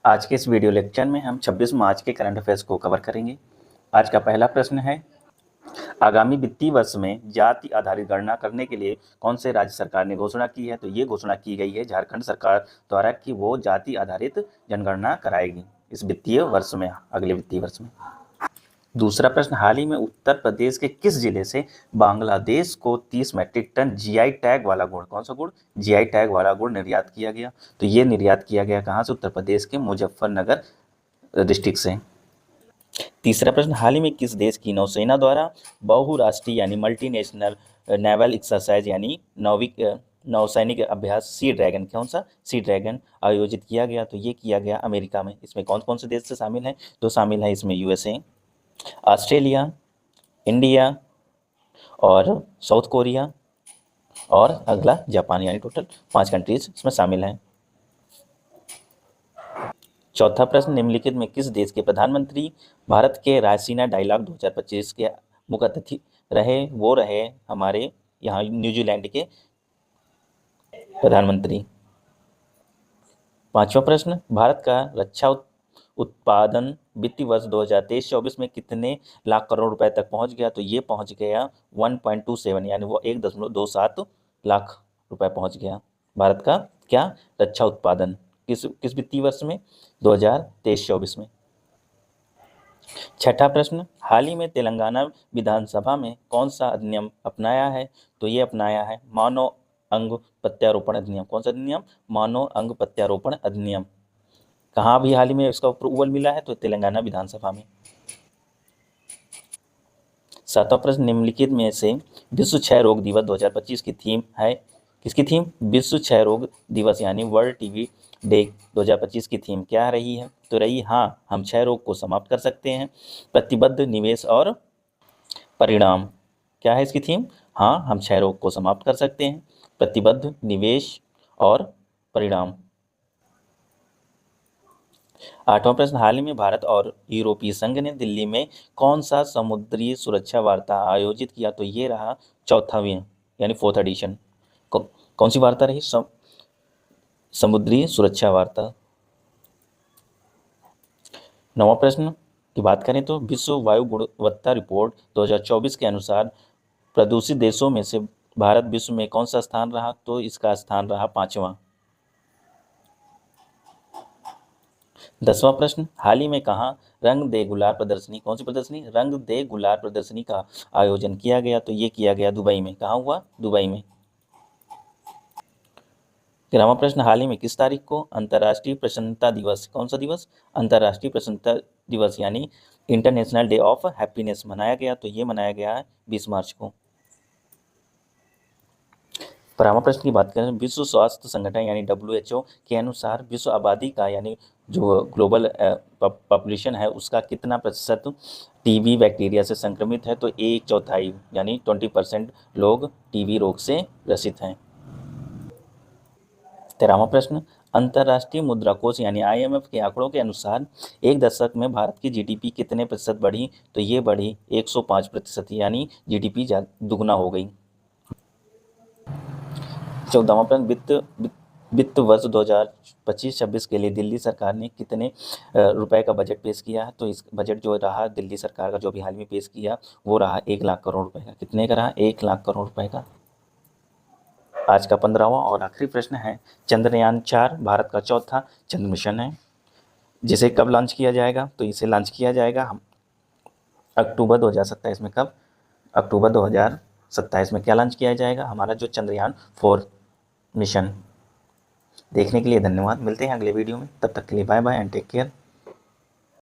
आज के इस वीडियो लेक्चर में हम 26 मार्च के करंट अफेयर्स को कवर करेंगे। आज का पहला प्रश्न है, आगामी वित्तीय वर्ष में जाति आधारित गणना करने के लिए कौन से राज्य सरकार ने घोषणा की है? तो ये घोषणा की गई है झारखंड सरकार द्वारा कि वो जाति आधारित जनगणना कराएगी इस वित्तीय वर्ष में, अगले वित्तीय वर्ष में। दूसरा प्रश्न, हाल ही में उत्तर प्रदेश के किस जिले से बांग्लादेश को 30 मैट्रिक टन जीआई टैग वाला गुड़, कौन सा गुड़? जीआई टैग वाला गुड़ निर्यात किया गया। तो ये निर्यात किया गया कहाँ से? उत्तर प्रदेश के मुजफ्फरनगर डिस्ट्रिक्ट से। तीसरा प्रश्न, हाल ही में किस देश की नौसेना द्वारा बहुराष्ट्रीय यानी मल्टीनेशनल नेवल एक्सरसाइज यानी नौसैनिक अभ्यास सी ड्रैगन, कौन सा? सी ड्रैगन आयोजित किया गया? तो ये किया गया अमेरिका में। इसमें कौन कौन से देश से शामिल हैं? तो शामिल है इसमें यूएसए, ऑस्ट्रेलिया, इंडिया और साउथ कोरिया और अगला जापान, यानी टोटल 5 कंट्रीज इसमें शामिल हैं। चौथा प्रश्न, निम्नलिखित में किस देश के प्रधानमंत्री भारत के रायसीना डायलॉग 2025 के मुख्य अतिथि रहे? वो रहे हमारे यहाँ न्यूजीलैंड के प्रधानमंत्री। पांचवा प्रश्न, भारत का रक्षा उत्पादन वित्तीय वर्ष 2023-24 में कितने लाख करोड़ रुपए तक पहुंच गया? तो ये पहुंच गया 1.27 यानी वो 1.27 लाख रुपए पहुंच गया। भारत का क्या रक्षा उत्पादन किस वित्तीय वर्ष में? 2023-24 में। छठा प्रश्न, हाल ही में तेलंगाना विधानसभा में कौन सा अधिनियम अपनाया है? तो ये अपनाया है मानव अंग प्रत्यारोपण अधिनियम। कौन सा अधिनियम? मानव अंग प्रत्यारोपण अधिनियम। कहाँ भी हाल ही में इसका अप्रूवल मिला है? तो तेलंगाना विधानसभा में। सातवां प्रश्न, निम्नलिखित में से विश्व क्षय रोग दिवस 2025 की थीम है? किसकी थीम? विश्व क्षय रोग दिवस यानी वर्ल्ड टीबी डे 2025 की थीम क्या रही है? तो रही हाँ, हम क्षय रोग को समाप्त कर सकते हैं, प्रतिबद्ध निवेश और परिणाम। क्या है इसकी थीम? हाँ, हम क्षय रोग को समाप्त कर सकते हैं, प्रतिबद्ध निवेश और परिणाम। आठवां प्रश्न, हाल ही में भारत और यूरोपीय संघ ने दिल्ली में कौन सा समुद्री सुरक्षा वार्ता आयोजित किया? तो ये रहा चौथावीं यानी 4th एडिशन। कौन सी वार्ता रही? समुद्री सुरक्षा वार्ता। नौवां प्रश्न की बात करें तो विश्व वायु गुणवत्ता रिपोर्ट 2024 के अनुसार प्रदूषित देशों में से भारत विश्व में कौन सा स्थान रहा? तो इसका स्थान रहा 5वां। 10वां प्रश्न, हाल ही में कहाँ रंग दे गुलाल प्रदर्शनी, कौन सी प्रदर्शनी? रंग दे गुलाल प्रदर्शनी का आयोजन किया गया? तो ये किया गया दुबई में। कहाँ हुआ? दुबई में। 13वां प्रश्न, हाल ही में किस तारीख को अंतर्राष्ट्रीय प्रसन्नता दिवस, कौन सा दिवस? अंतर्राष्ट्रीय प्रसन्नता दिवस यानी इंटरनेशनल डे ऑफ हैप्पीनेस मनाया गया? तो ये मनाया गया है 20 मार्च को। 12वां प्रश्न की बात करें, विश्व स्वास्थ्य संगठन यानी WHO के अनुसार विश्व आबादी का यानी जो ग्लोबल पॉपुलेशन है उसका कितना प्रतिशत टीबी बैक्टीरिया से संक्रमित है? तो 1/4 यानी 20% लोग टीबी रोग से ग्रसित हैं। 13वां प्रश्न, अंतर्राष्ट्रीय मुद्रा कोष यानी IMF के आंकड़ों के अनुसार एक दशक में भारत की GDP कितने प्रतिशत बढ़ी? तो ये बढ़ी 105% यानी GDP दुगना हो गई। 14वां प्रश्न, वित्त वर्ष 2025-26 के लिए दिल्ली सरकार ने कितने रुपए का बजट पेश किया है? तो इस बजट जो रहा दिल्ली सरकार का जो भी हाल में पेश किया वो रहा 1 लाख करोड़ रुपए का। कितने का रहा? 1 लाख करोड़ रुपए का। आज का 15वां और आखिरी प्रश्न है, चंद्रयान 4 भारत का चौथा चंद्र मिशन है, जिसे कब लॉन्च किया जाएगा? तो इसे लॉन्च किया जाएगा हम अक्टूबर 2027 में। कब? अक्टूबर 2027 में। क्या लॉन्च किया जाएगा? हमारा जो चंद्रयान 4 मिशन। देखने के लिए धन्यवाद। मिलते हैं अगले वीडियो में, तब तक के लिए bye bye and take care.